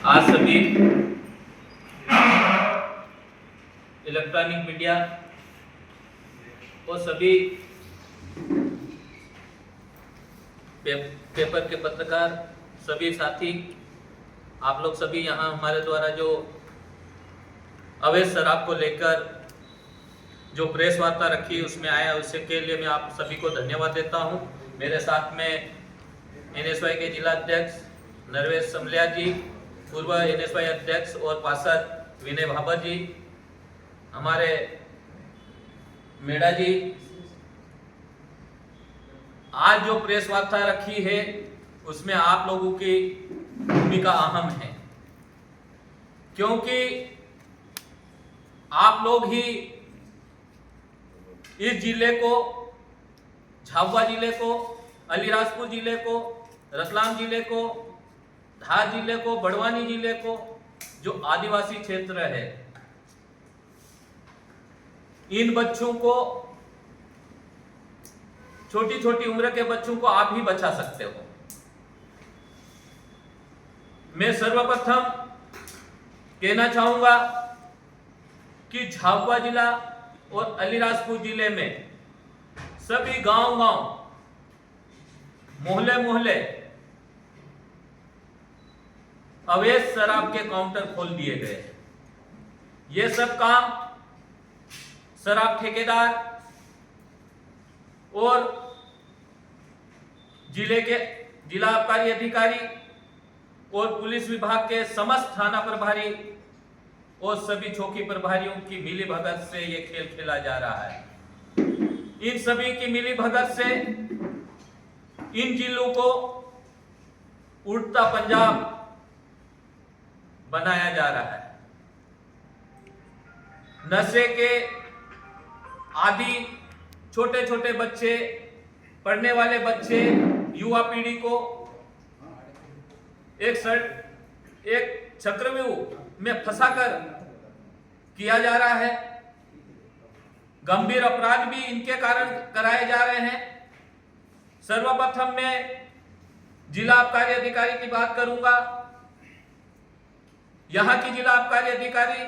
आज सभी electronic media और सभी पेपर के पत्रकार, सभी साथी, आप लोग सभी यहाँ हमारे द्वारा जो अवैध शराब को लेकर जो प्रेस वार्ता रखी उसमें आया, उसके के लिए मैं आप सभी को धन्यवाद देता हूँ। मेरे साथ में एनएसवाई के जिला अध्यक्ष नरवेश समलिया जी, पूर्व एनएसवाई अध्यक्ष और पार्षद विनय भाभा जी, हमारे मेड़ा जी। आज जो प्रेस वार्ता रखी है उसमें आप लोगों की भूमिका अहम है, क्योंकि आप लोग ही इस जिले को, झाबुआ जिले को, अलीराजपुर जिले को, रतलाम जिले को, धार जिले को, बड़वानी जिले को, जो आदिवासी क्षेत्र है, इन बच्चों को, छोटी छोटी उम्र के बच्चों को आप ही बचा सकते हो। मैं सर्वप्रथम कहना चाहूंगा कि झाबुआ जिला और अलीराजपुर जिले में सभी गांव-गांव, मोहल्ले-मोहल्ले अवैध शराब के काउंटर खोल दिए गए। ये सब काम शराब ठेकेदार और जिले के जिला आबकारी अधिकारी और पुलिस विभाग के समस्त थाना प्रभारी और सभी चौकी प्रभारियों की मिली भगत से ये खेल खेला जा रहा है। इन सभी की मिली भगत से इन जिलों को उड़ता पंजाब बनाया जा रहा है। नशे के आदि छोटे छोटे बच्चे, पढ़ने वाले बच्चे, युवा पीढ़ी को एक चक्रव्यूह में फंसाकर किया जा रहा है। गंभीर अपराध भी इनके कारण कराए जा रहे हैं। सर्वप्रथम मैं जिला आबकारी अधिकारी की बात करूंगा। यहां की जिला आबकारी अधिकारी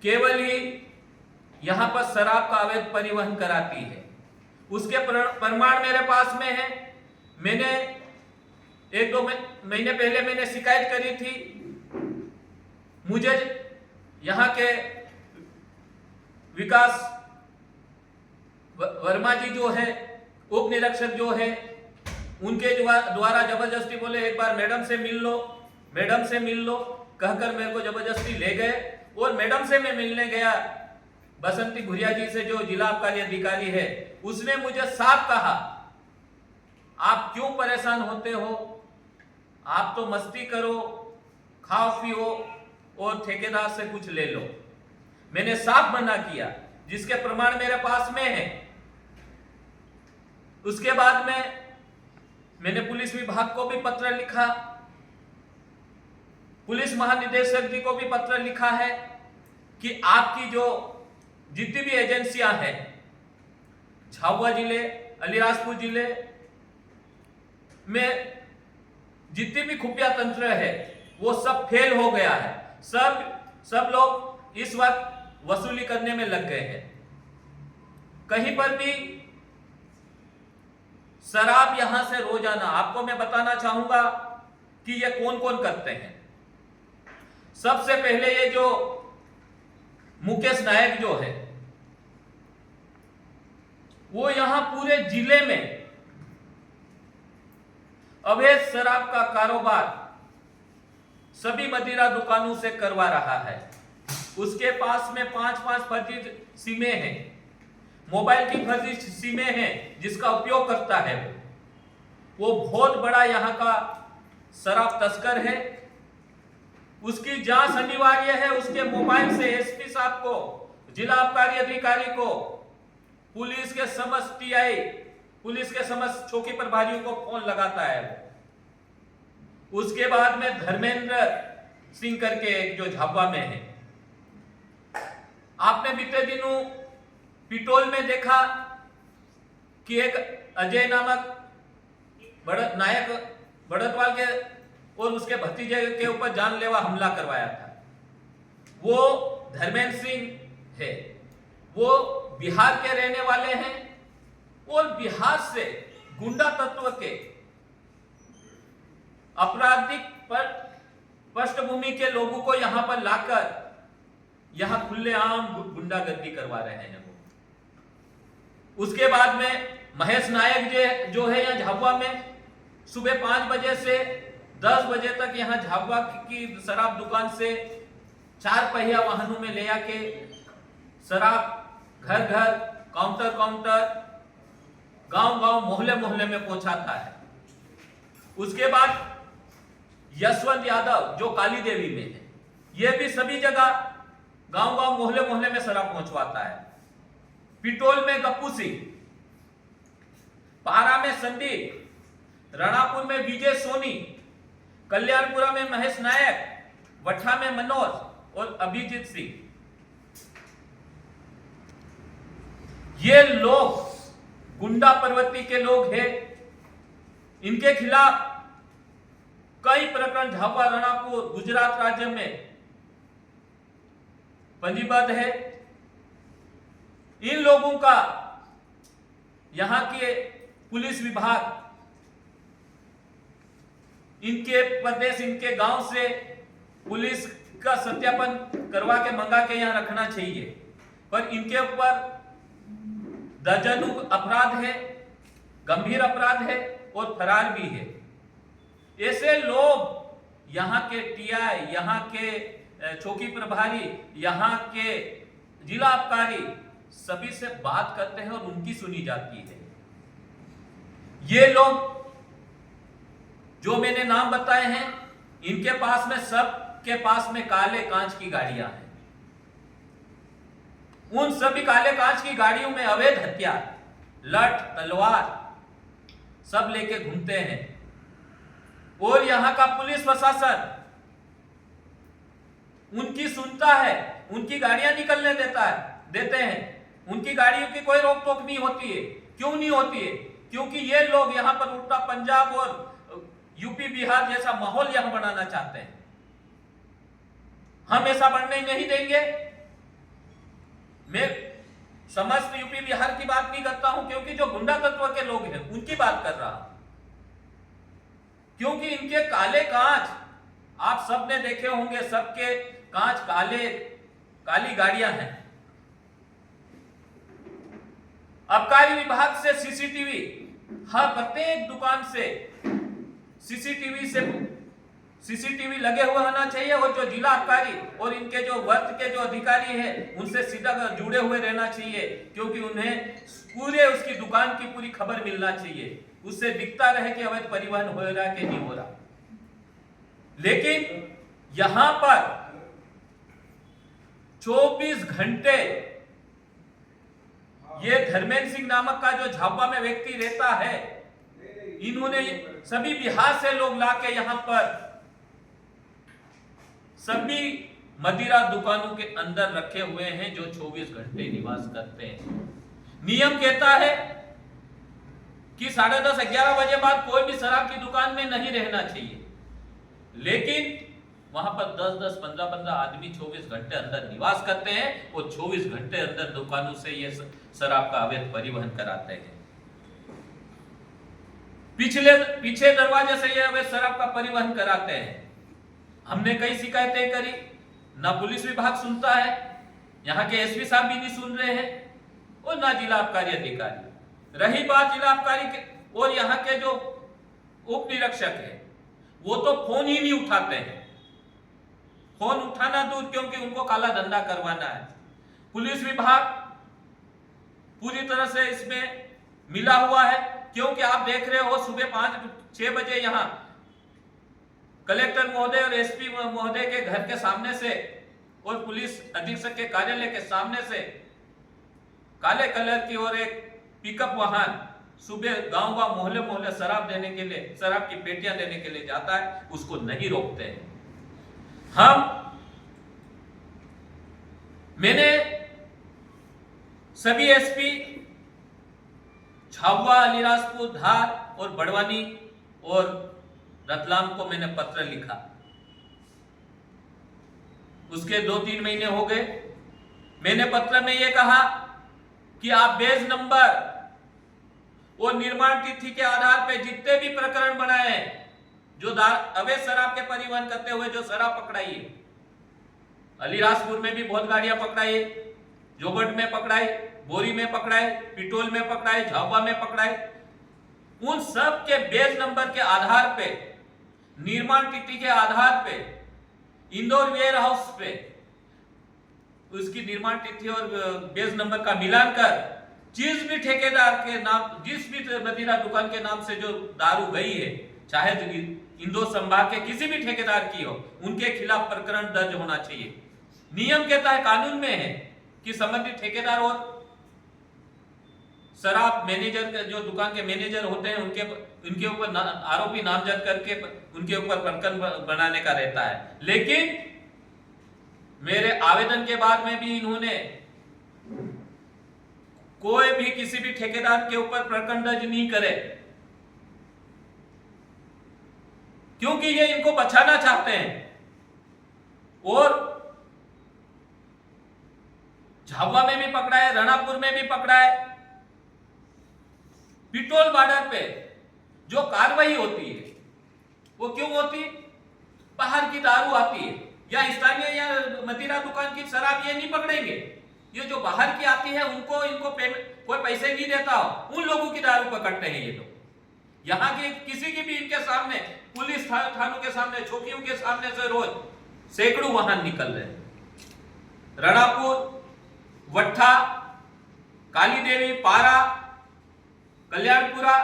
केवल ही यहां पर शराब का अवैध परिवहन कराती है। उसके प्रमाण मेरे पास में है। मैंने 1-2 महीने पहले मैंने शिकायत करी थी। मुझे यहां के विकास वर्मा जी जो है, उप निरीक्षक जो है, उनके द्वारा जबरदस्ती बोले एक बार मैडम से मिल लो, मैडम से मिल लो कहकर मेरे को जबरदस्ती ले गए। और मैडम से मैं मिलने गया, बसंती भुरिया जी से जो जिला आबकारी अधिकारी है, उसने मुझे साफ कहा, आप क्यों परेशान होते हो, आप तो मस्ती करो, खाओ पियो और ठेकेदार से कुछ ले लो। मैंने साफ मना किया, जिसके प्रमाण मेरे पास में है। उसके बाद में मैंने पुलिस विभाग को भी पत्र लिखा, पुलिस महानिदेशक जी को भी पत्र लिखा है कि आपकी जो जितनी भी एजेंसियां हैं, झाबुआ जिले, अलीराजपुर जिले में जितनी भी खुफिया तंत्र है, वो सब फेल हो गया है। सब लोग इस वक्त वसूली करने में लग गए हैं। कहीं पर भी शराब यहां से रोजाना, आपको मैं बताना चाहूंगा कि ये कौन कौन करते हैं। सबसे पहले ये जो मुकेश नायक जो है, वो यहां पूरे जिले में अवैध शराब का कारोबार सभी मदिरा दुकानों से करवा रहा है। उसके पास में 5-5 फर्जी सिमें हैं, मोबाइल की फर्जी सिमें हैं, जिसका उपयोग करता है। वो बहुत बड़ा यहाँ का शराब तस्कर है। उसकी जांच अनिवार्य है। उसके मोबाइल से एसपी साहब को, जिला आबकारी अधिकारी को, पुलिस के समस्त टीआई, पुलिस के समस्त चौकी प्रभारियों को फोन लगाता है। उसके बाद में धर्मेंद्र सिंह करके जो झाबुआ में है, आपने बीते दिनों पिटोल में देखा कि एक अजय नामक बड़ा नायक बड़तवाल के और उसके भतीजे के ऊपर जानलेवा हमला करवाया था, वो धर्मेंद्र सिंह है। वो बिहार के रहने वाले हैं और बिहार से गुंडा तत्व के आपराधिक पृष्ठभूमि के लोगों को यहां पर लाकर यहां खुलेआम गुंडागर्दी करवा रहे हैं वो। उसके बाद में महेश नायक जो है यहाँ झाबुआ में सुबह 5 बजे से 10 बजे तक यहाँ झाबुआ की शराब दुकान से 4 पहिया वाहनों में ले आके शराब घर घर, काउंटर काउंटर, गांव गांव, मोहल्ले मोहल्ले में पहुंचाता है। उसके बाद यशवंत यादव जो काली देवी में है, यह भी सभी जगह गांव गांव, मोहल्ले मोहल्ले में शराब पहुंचवाता है। पिटोल में गप्पू सिंह, पारा में संदीप, रणापुर में विजय सोनी, कल्याणपुरा में महेश नायक, वठा में मनोज और अभिजीत सिंह। ये लोग गुंडा प्रवृत्ति के लोग हैं। इनके खिलाफ कई प्रकरण झाबुआ, रणापुर, गुजरात राज्य में पंजीबद्ध है। इन लोगों का यहां के पुलिस विभाग इनके प्रदेश, इनके गांव से पुलिस का सत्यापन करवा के मंगा के यहां रखना चाहिए, पर इनके ऊपर दर्जनों अपराध है, गंभीर अपराध है और फरार भी है। ऐसे लोग यहाँ के टीआई, यहाँ के चौकी प्रभारी, यहाँ के जिला आबकारी सभी से बात करते हैं और उनकी सुनी जाती है। ये लोग जो मैंने नाम बताए हैं, इनके पास में, सबके पास में काले कांच की गाड़ियां हैं। उन सभी काले कांच की गाड़ियों में अवैध हथियार, लठ, तलवार सब लेके घूमते हैं। और यहां का पुलिस प्रशासन उनकी सुनता है, उनकी गाड़ियां निकलने देते हैं। उनकी गाड़ियों की कोई रोक टोक नहीं होती है। क्यों नहीं होती है? क्योंकि ये लोग यहां पर उल्टा पंजाब और यूपी बिहार जैसा माहौल यहां बनाना चाहते हैं। हम ऐसा बनने नहीं देंगे। मैं समस्त यूपी बिहार की बात नहीं करता हूं, क्योंकि जो गुंडा तत्व के लोग हैं उनकी बात कर रहा हूं। क्योंकि इनके काले कांच आप सबने देखे होंगे, सबके कांच काली गाड़ियां हैं। आबकारी विभाग से सीसीटीवी, हर प्रत्येक दुकान से सीसीटीवी लगे हुए होना चाहिए। और जो जिला आबकारी और इनके जो वर्ग के जो अधिकारी हैं उनसे सीधा जुड़े हुए रहना चाहिए, क्योंकि उन्हें पूरे उसकी दुकान की पूरी खबर मिलना चाहिए। उससे दिखता रहे कि अवैध परिवहन हो रहा है कि नहीं हो रहा। लेकिन यहां पर 24 घंटे ये धर्मेंद्र सिंह नामक का जो झाबुआ में व्यक्ति रहता है, इन्होंने सभी बिहार से लोग लाके यहां पर सभी मदिरा दुकानों के अंदर रखे हुए हैं, जो 24 घंटे निवास करते हैं। नियम कहता है कि 10:30 11 बजे बाद कोई भी शराब की दुकान में नहीं रहना चाहिए, लेकिन वहां पर 10-10, 15-15 आदमी 24 घंटे अंदर निवास करते हैं और 24 घंटे अंदर दुकानों से ये शराब का अवैध परिवहन कराते हैं। पीछे दरवाजे से ये अवैध शराब का परिवहन कराते हैं। हमने कई शिकायतें करी, ना पुलिस विभाग सुनता है, यहाँ के एसपी साहब भी नहीं सुन रहे हैं और ना जिला आबकारी अधिकारी। रही बात जिला आबकारी के और यहाँ के जो उप निरीक्षक है, वो तो फोन ही नहीं उठाते हैं। फोन उठाना दूर, क्योंकि उनको काला धंधा करवाना है। पुलिस विभाग पूरी तरह से इसमें मिला हुआ है, क्योंकि आप देख रहे हो सुबह 5-6 बजे यहाँ कलेक्टर महोदय और एसपी महोदय के घर के सामने से और पुलिस अधीक्षक के कार्यालय के सामने से काले कलर की और एक पिकअप वाहन सुबह गांव-गांव, मोहल्ले-मोहल्ले शराब देने के लिए, शराब की पेटियां देने के लिए जाता है। उसको नहीं रोकते हैं। मैंने सभी एसपी झाबुआ, अलीराजपुर, धार और बड़वानी और रतलाम को मैंने पत्र लिखा। उसके 2-3 महीने हो गए। मैंने पत्र में यह कहा कि आप बेस नंबर और निर्माण तिथि के आधार पर जितने भी प्रकरण बनाए हैं, जो अवैध शराब के परिवहन करते हुए जो शराब पकड़ाई है, अलीराजपुर में भी बहुत गाड़ियां पकड़ाई, जोबट में पकड़ाई, बोरी में पकड़ाए, पिटोल में पकड़ाए, झाबुआ में पकड़ाए, उन सब के बेस नंबर के आधार पे, निर्माण तिथि के आधार पे, इंदौर वेयर हाउस पे उसकी निर्माण तिथि और बेस नंबर का मिलान कर जिस भी ठेकेदार के नाम, जिस भी मदिरा दुकान के नाम से जो दारू गई है, चाहे इंदौर संभाग के किसी भी ठेकेदार की हो, उनके खिलाफ प्रकरण दर्ज होना चाहिए। नियम कहता है, कानून में है कि संबंधित ठेकेदार और शराब मैनेजर, जो दुकान के मैनेजर होते हैं, उनके ऊपर आरोपी नामजद करके उनके ऊपर प्रकरण बनाने का रहता है। लेकिन मेरे आवेदन के बाद में भी इन्होंने कोई भी किसी भी ठेकेदार के ऊपर प्रकरण दर्ज नहीं करे, क्योंकि ये इनको बचाना चाहते हैं। और झाबुआ में भी पकड़ा है, रणपुर में भी पकड़ा है। पिटोल बॉर्डर पे जो कार्रवाई होती है वो क्यों होती? बाहर की दारू आती है या स्थानीय या मदिरा दुकान की शराब ये नहीं पकड़ेंगे। ये जो बाहर की आती है उनको इनको पेमेंट कोई पैसे नहीं देता हो, उन लोगों की दारू पकड़ते हैं ये लोग। यहाँ के किसी की भी इनके सामने, पुलिस थानों के सामने, चौकियों के सामने से रोज सैकड़ों वाहन निकल रहे हैं। रणपुर, वट्ठा, काली देवी, पारा, कल्याणपुरा,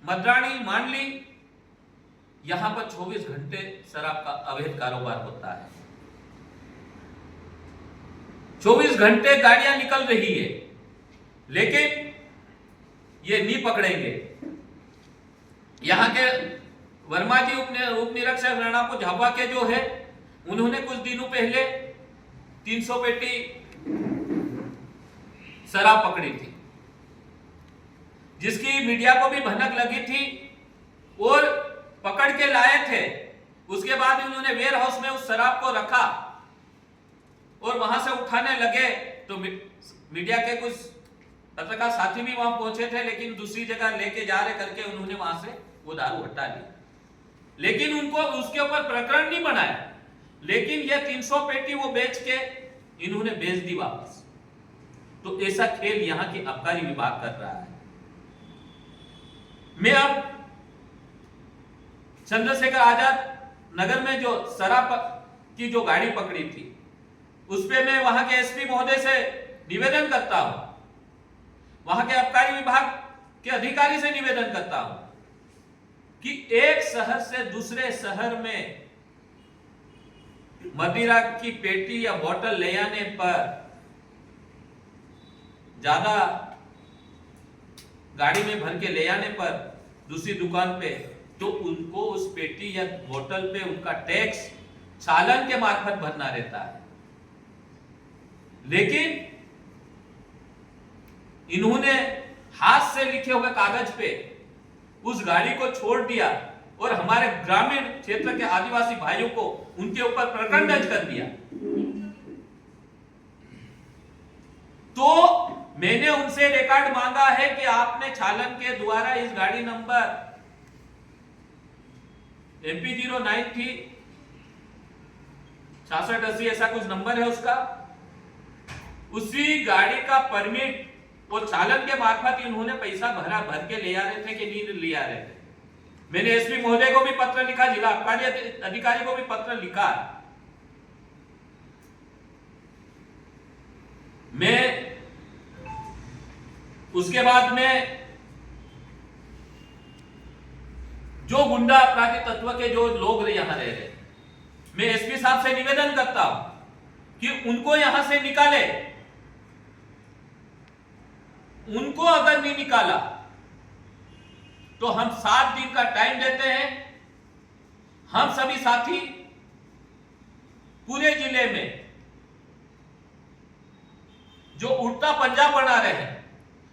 मद्राणी, मांडली, यहां पर 24 घंटे शराब का अवैध कारोबार होता है। 24 घंटे गाड़ियां निकल रही है, लेकिन ये नहीं पकड़ेंगे। यहां के वर्मा जी उप निरीक्षक रणपुर झाबुआ के जो है, उन्होंने कुछ दिनों पहले 300 पेटी शराब पकड़ी थी, जिसकी मीडिया को भी भनक लगी थी और पकड़ के लाए थे। उसके बाद उन्होंने वेयर हाउस में उस शराब को रखा और वहां से उठाने लगे तो मीडिया के कुछ पत्रकार साथी भी वहां पहुंचे थे, लेकिन दूसरी जगह लेके जा रहे करके उन्होंने वहां से वो दारू हटा ली। लेकिन उनको उसके ऊपर प्रकरण नहीं बनाया, लेकिन ये 300 पेटी वो बेच के इन्होंने बेच दी वापस। तो ऐसा खेल यहां की आबकारी विभाग कर रहा है। मैं अब चंद्रशेखर आजाद नगर में जो शराब की जो गाड़ी पकड़ी थी, उस पे मैं वहां के एसपी महोदय से निवेदन करता हूं, वहां के आबकारी विभाग के अधिकारी से निवेदन करता हूं कि एक शहर से दूसरे शहर में मदिरा की पेटी या बोतल ले आने पर ज्यादा गाड़ी में भर के ले आने पर दूसरी दुकान पे, तो उनको उस पेटी या बोतल पे उनका टैक्स चालान के मार्फत भरना रहता है। लेकिन इन्होंने हाथ से लिखे हुए कागज पे उस गाड़ी को छोड़ दिया और हमारे ग्रामीण क्षेत्र के आदिवासी भाइयों को उनके ऊपर प्रकरण दर्ज कर दिया। तो मैंने उनसे रिकॉर्ड मांगा है कि आपने चालन के द्वारा इस गाड़ी नंबर MP09 थी 6680 ऐसा कुछ नंबर है उसका, उसी गाड़ी का परमिट और चालन के मार्फत इन्होंने पैसा भर के ले आ रहे थे कि नहीं ले आ रहे थे। मैंने एसपी महोदय को भी पत्र लिखा, जिला आबकारी अधिकारी को भी पत्र लिखा। मैं उसके बाद में जो गुंडा अपराधी तत्व के जो लोग यहां रह रहे, मैं एसपी साहब से निवेदन करता हूं कि उनको यहां से निकाले। उनको अगर नहीं निकाला तो हम 7 दिन का टाइम देते हैं। हम सभी साथी पूरे जिले में जो उल्टा पंजाब बना रहे हैं,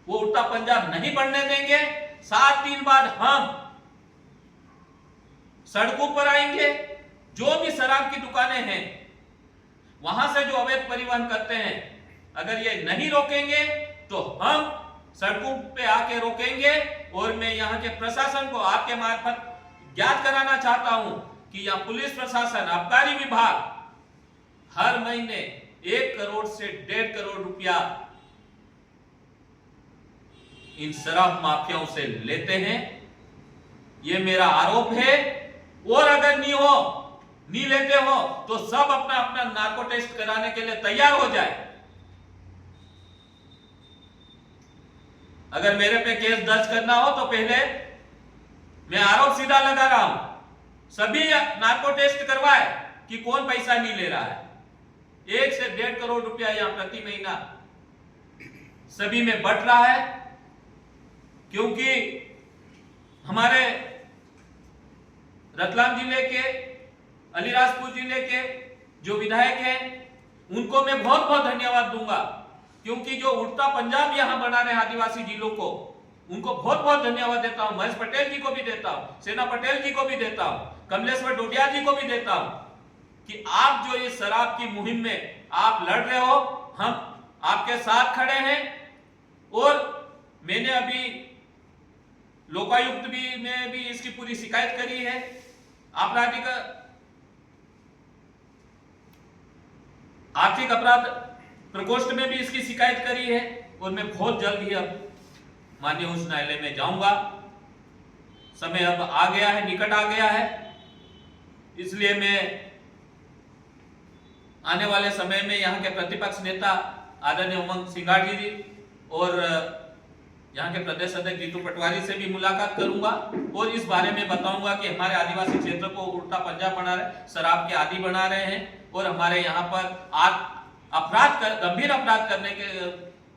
वो उल्टा पंजाब नहीं बनने देंगे। 7 दिन बाद हम सड़कों पर आएंगे, जो भी शराब की दुकानें हैं वहां से जो अवैध परिवहन करते हैं, अगर ये नहीं रोकेंगे तो हम सड़कों पे आके रोकेंगे। और मैं यहाँ के प्रशासन को आपके मार्फत ज्ञात कराना चाहता हूं कि यहाँ पुलिस प्रशासन, आबकारी विभाग हर महीने 1 करोड़ से 1.5 करोड़ रुपया इन शराब माफियाओं से लेते हैं। ये मेरा आरोप है। और अगर नहीं लेते हो तो सब अपना अपना नार्को टेस्ट कराने के लिए तैयार हो जाए। अगर मेरे पे केस दर्ज करना हो तो पहले मैं आरोप सीधा लगा रहा हूं, सभी नार्को टेस्ट करवाए कि कौन पैसा नहीं ले रहा है। 1 से 1.5 करोड़ रुपया यहां प्रति महीना सभी में बट रहा है, क्योंकि हमारे रतलाम जिले के, अलीराजपुर जिले के जो विधायक हैं उनको मैं बहुत बहुत धन्यवाद दूंगा, क्योंकि जो उड़ता पंजाब यहां बना रहे आदिवासी जिलों को, उनको बहुत बहुत धन्यवाद देता हूं। महेश पटेल जी को भी देता हूं, सेना पटेल जी को भी देता हूं, कमलेश्वर डोडिया जी को भी देता हूं कि आप जो ये शराब की मुहिम में आप लड़ रहे हो, हम आपके साथ खड़े हैं। और मैंने अभी लोकायुक्त में भी इसकी पूरी शिकायत करी है, आपराधिक आर्थिक अपराध प्रकोष्ठ में भी इसकी शिकायत करी है। और मैं बहुत जल्द ही अब माननीय उच्च न्यायालय में जाऊंगा। समय अब आ गया है, निकट आ गया है, इसलिए मैं आने वाले समय में यहाँ के प्रतिपक्ष नेता आदरणीय उमंग सिंघार जी और यहाँ के प्रदेश अध्यक्ष जीतू पटवारी से भी मुलाकात करूंगा और इस बारे में बताऊंगा कि हमारे आदिवासी क्षेत्र को उल्टा पंजाब बना रहे, शराब के आदी बना रहे हैं और हमारे यहाँ पर गंभीर अपराध करने के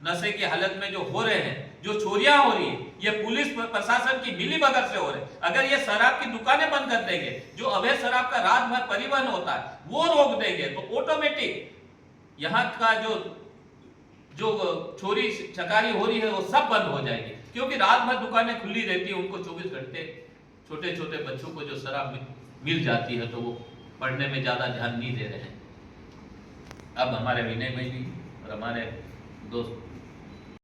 नशे की हालत में जो हो रहे हैं, जो चोरियां हो रही है, ये पुलिस प्रशासन की मिलीभगत से हो रहे हैं। अगर ये शराब की दुकानें बंद कर देंगे, जो अवैध शराब का रात भर परिवहन होता है वो रोक देंगे, तो ऑटोमेटिक यहाँ का जो चोरी चकारी हो रही है वो सब बंद हो जाएगी। क्योंकि रात भर दुकानें खुली रहती है, उनको 24 घंटे छोटे छोटे बच्चों को जो शराब मिल जाती है तो वो पढ़ने में ज्यादा ध्यान नहीं दे रहे हैं। अब हमारे विनय भाई जी और हमारे दोस्त